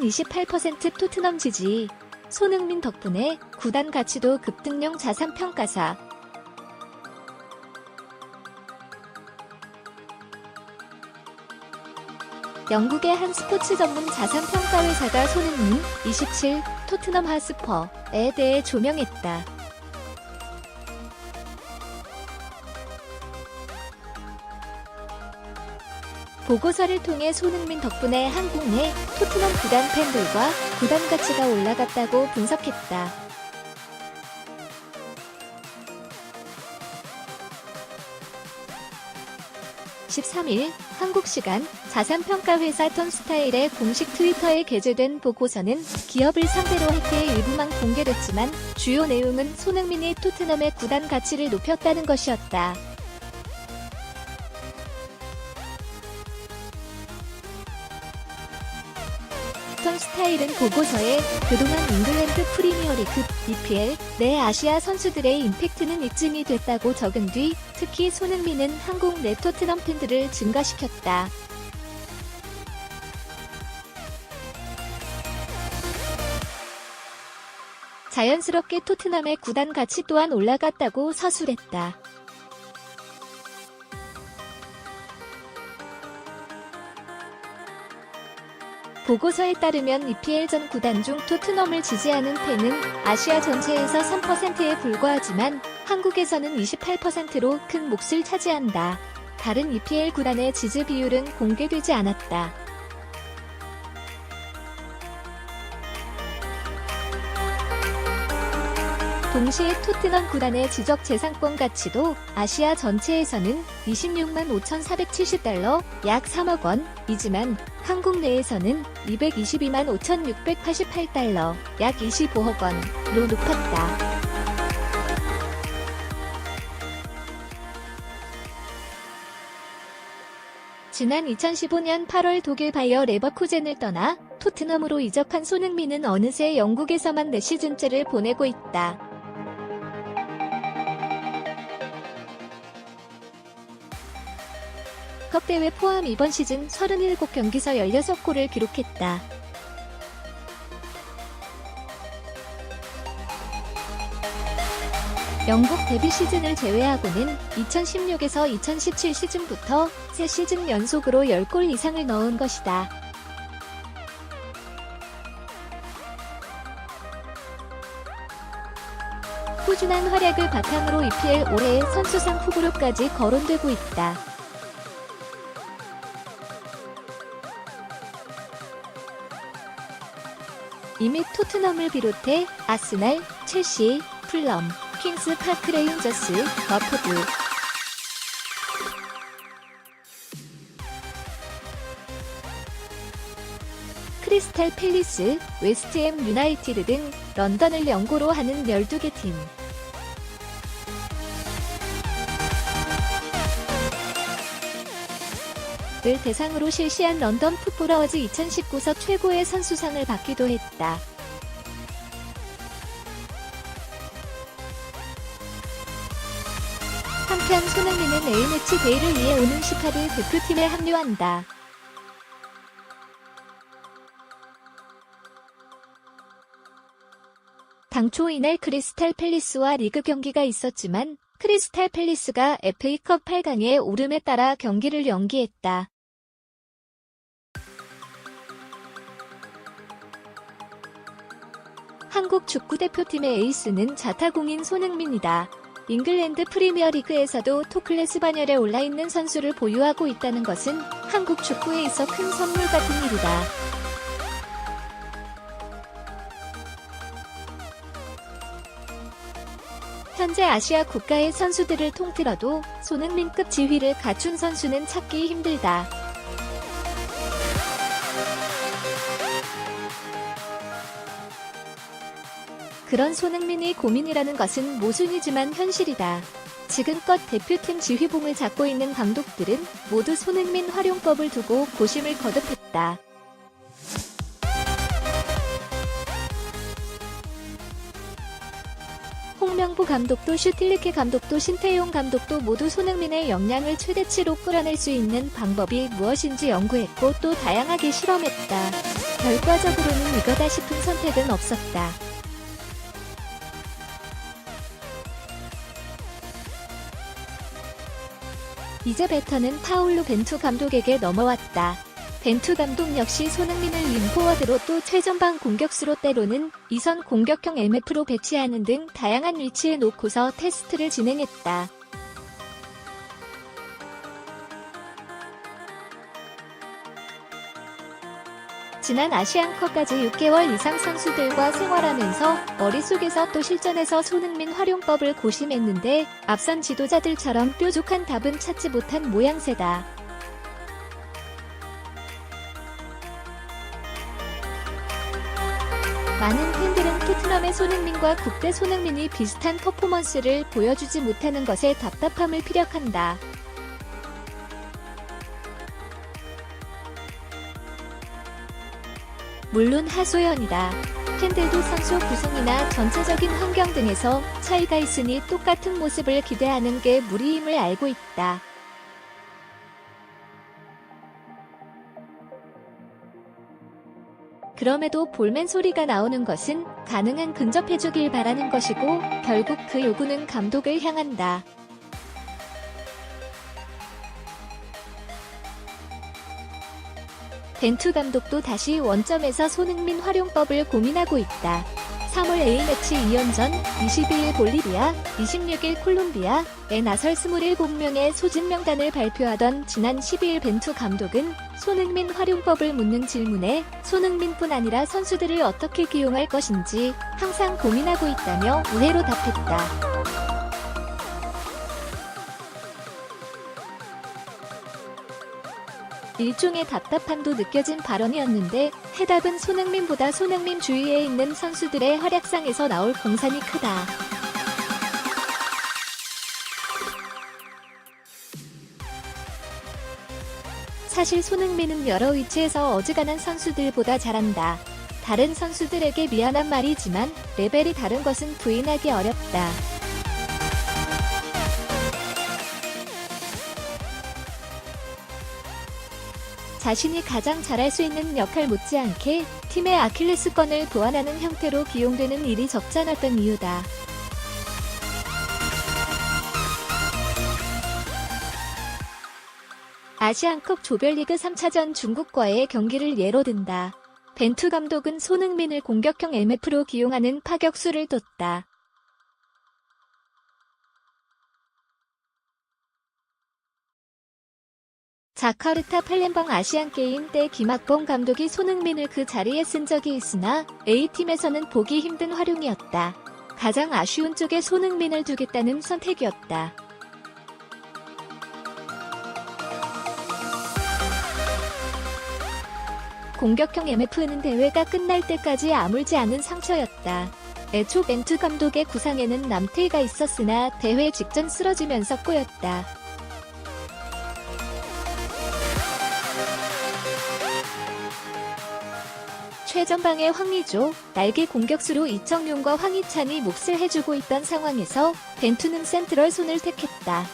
28% 토트넘 지지. 손흥민 덕분에 구단 가치도 급등령 자산평가사. 영국의 한 스포츠 전문 자산평가 회사가 손흥민 27 토트넘 하스퍼에 대해 조명했다. 보고서를 통해 손흥민 덕분에 한국 내 토트넘 구단 팬들과 구단 가치가 올라갔다고 분석했다. 13일 한국 시간 자산평가회사 턴스타일의 공식 트위터에 게재된 보고서는 기업을 상대로 할때 일부만 공개됐지만 주요 내용은 손흥민이 토트넘의 구단 가치를 높였다는 것이었다. 턴스타일은 보고서에 그동안 잉글랜드 프리미어리그 EPL 내 아시아 선수들의 임팩트는 입증이 됐다고 적은 뒤 특히 손흥민은 한국 내 토트넘 팬들을 증가시켰다. 자연스럽게 토트넘의 구단 가치 또한 올라갔다고 서술했다. 보고서에 따르면 EPL 전 구단 중 토트넘을 지지하는 팬은 아시아 전체에서 3%에 불과하지만 한국에서는 28%로 큰 몫을 차지한다. 다른 EPL 구단의 지지 비율은 공개되지 않았다. 동시에 토트넘 구단의 지적 재산권 가치도 아시아 전체에서는 26만 5,470달러, 약 3억 원이지만 한국 내에서는 222만 5,688달러, 약 25억 원로 높았다. 지난 2015년 8월 독일 바이어 레버쿠젠을 떠나 토트넘으로 이적한 손흥민은 어느새 영국에서만 4시즌째를 보내고 있다. 컵 대회 포함 이번 시즌 37경기에서 16골을 기록했다. 영국 데뷔 시즌을 제외하고는 2016에서 2017 시즌부터 3시즌 연속으로 10골 이상을 넣은 것이다. 꾸준한 활약을 바탕으로 EPL 올해의 선수상 후보로까지 거론되고 있다. 이미 토트넘을 비롯해 아스날, 첼시, 풀럼, 퀸스 파크 레인저스, 버포드, 크리스탈 팰리스, 웨스트햄 유나이티드 등 런던을 연고로 하는 12개 팀. 을 대상으로 실시한 런던 풋볼 어워즈 2019서 최고의 선수상을 받기도 했다. 한편 손흥민은 A매치 데이를 위해 오는 18일 대표팀에 합류한다. 당초 이날 크리스탈 팰리스와 리그 경기가 있었지만 크리스탈 팰리스가 FA컵 8강에 오름에 따라 경기를 연기했다. 한국 축구대표팀의 에이스는 자타공인 손흥민이다. 잉글랜드 프리미어리그에서도 톱클래스 반열에 올라있는 선수를 보유하고 있다는 것은 한국 축구에 있어 큰 선물 같은 일이다. 현재 아시아 국가의 선수들을 통틀어도 손흥민급 지위를 갖춘 선수는 찾기 힘들다. 그런 손흥민이 고민이라는 것은 모순이지만 현실이다. 지금껏 대표팀 지휘봉을 잡고 있는 감독들은 모두 손흥민 활용법을 두고 고심을 거듭했다. 홍명보 감독도 슈틸리케 감독도 신태용 감독도 모두 손흥민의 역량을 최대치로 끌어낼 수 있는 방법이 무엇인지 연구했고 또 다양하게 실험했다. 결과적으로는 이거다 싶은 선택은 없었다. 이제 배턴은 파울로 벤투 감독에게 넘어왔다. 벤투 감독 역시 손흥민을 윙포워드로 또 최전방 공격수로 때로는 이선 공격형 MF로 배치하는 등 다양한 위치에 놓고서 테스트를 진행했다. 지난 아시안컵까지 6개월 이상 선수들과 생활하면서 머릿속에서 또 실전에서 손흥민 활용법을 고심했는데 앞선 지도자들처럼 뾰족한 답은 찾지 못한 모양새다. 많은 팬들은 토트넘의 손흥민과 국대 손흥민이 비슷한 퍼포먼스를 보여주지 못하는 것에 답답함을 피력한다. 물론 하소연이다. 팬들도 선수 구성이나 전체적인 환경 등에서 차이가 있으니 똑같은 모습을 기대하는 게 무리임을 알고 있다. 그럼에도 볼멘 소리가 나오는 것은 가능한 근접해주길 바라는 것이고 결국 그 요구는 감독을 향한다. 벤투 감독도 다시 원점에서 손흥민 활용법을 고민하고 있다. 3월 A매치 2연전, 22일 볼리비아, 26일 콜롬비아에 나설 27명의 소집 명단을 발표하던 지난 12일 벤투 감독은 손흥민 활용법을 묻는 질문에 손흥민뿐 아니라 선수들을 어떻게 기용할 것인지 항상 고민하고 있다며 우회로 답했다. 일종의 답답함도 느껴진 발언이었는데 해답은 손흥민보다 손흥민 주위에 있는 선수들의 활약상에서 나올 공산이 크다. 사실 손흥민은 여러 위치에서 어지간한 선수들보다 잘한다. 다른 선수들에게 미안한 말이지만 레벨이 다른 것은 부인하기 어렵다. 자신이 가장 잘할 수 있는 역할 못지않게 팀의 아킬레스건을 보완하는 형태로 기용되는 일이 적지 않았던 이유다. 아시안컵 조별리그 3차전 중국과의 경기를 예로 든다. 벤투 감독은 손흥민을 공격형 MF로 기용하는 파격수를 뒀다. 자카르타 팔렘방 아시안게임 때 김학범 감독이 손흥민을 그 자리에 쓴 적이 있으나 A팀에서는 보기 힘든 활용이었다. 가장 아쉬운 쪽에 손흥민을 두겠다는 선택이었다. 공격형 MF는 대회가 끝날 때까지 아물지 않은 상처였다. 애초 벤투 감독의 구상에는 남태희가 있었으나 대회 직전 쓰러지면서 꼬였다. 최전방의 황의조, 날개 공격수로 이청용과 황희찬이 몫을 해주고 있던 상황에서 벤투는 센트럴 손을 택했다.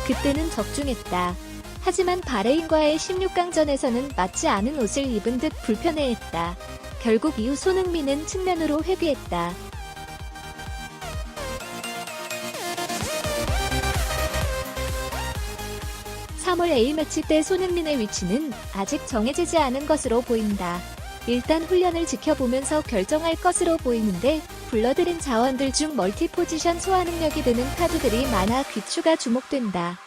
그때는 적중했다. 하지만 바레인과의 16강전에서는 맞지 않은 옷을 입은 듯 불편해했다. 결국 이후 손흥민은 측면으로 회귀했다. 3월 A매치 때 손흥민의 위치는 아직 정해지지 않은 것으로 보인다. 일단 훈련을 지켜보면서 결정할 것으로 보이는데 불러들인 자원들 중 멀티 포지션 소화 능력이 되는 카드들이 많아 귀추가 주목된다.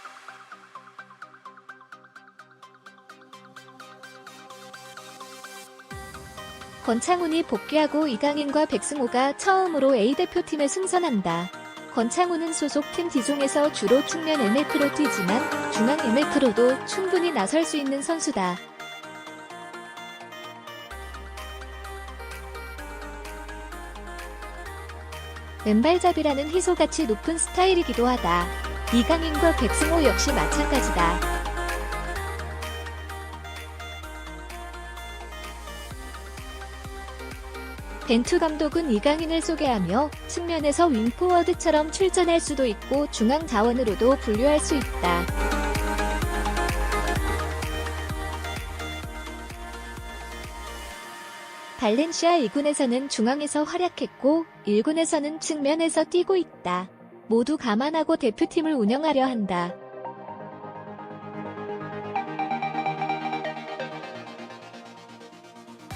권창훈이 복귀하고 이강인과 백승호가 처음으로 A대표팀에 승선한다. 권창훈은 소속팀 디종에서 주로 측면 MF로 뛰지만 중앙 MF로도 충분히 나설 수 있는 선수다. 왼발잡이라는 희소같이 높은 스타일이기도 하다. 이강인과 백승호 역시 마찬가지다. 벤투 감독은 이강인을 소개하며 측면에서 윙포워드처럼 출전할 수도 있고 중앙 자원으로도 분류할 수 있다. 발렌시아 2군에서는 중앙에서 활약했고 1군에서는 측면에서 뛰고 있다. 모두 감안하고 대표팀을 운영하려 한다.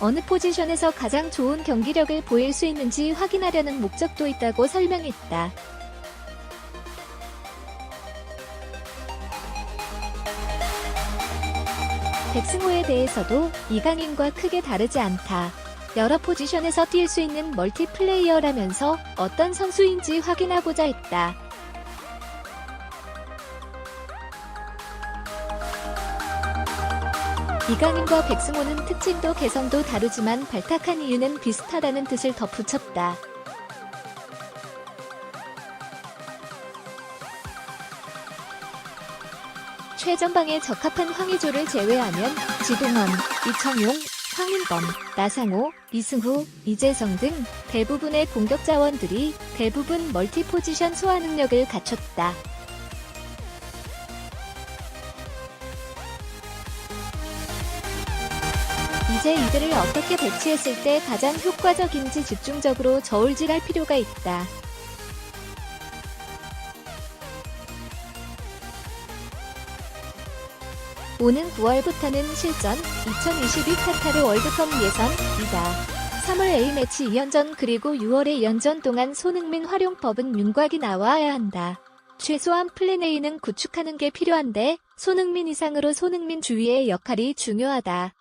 어느 포지션에서 가장 좋은 경기력을 보일 수 있는지 확인하려는 목적도 있다고 설명했다. 백승호에 대해서도 이강인과 크게 다르지 않다. 여러 포지션에서 뛸 수 있는 멀티플레이어라면서 어떤 선수인지 확인하고자 했다. 이강인과 백승호는 특징도 개성도 다르지만 발탁한 이유는 비슷하다는 뜻을 덧붙였다. 최전방에 적합한 황의조를 제외하면 지동원, 이청용, 황인범, 나상호, 이승후, 이재성 등 대부분의 공격 자원들이 대부분 멀티 포지션 소화 능력을 갖췄다. 이제 이들을 어떻게 배치했을 때 가장 효과적인지 집중적으로 저울질할 필요가 있다. 오는 9월부터는 실전 2022 카타르 월드컵 예선이다. 3월 A매치 2연전 그리고 6월의 연전 동안 손흥민 활용법은 윤곽이 나와야 한다. 최소한 플랜 A는 구축하는 게 필요한데 손흥민 이상으로 손흥민 주위의 역할이 중요하다.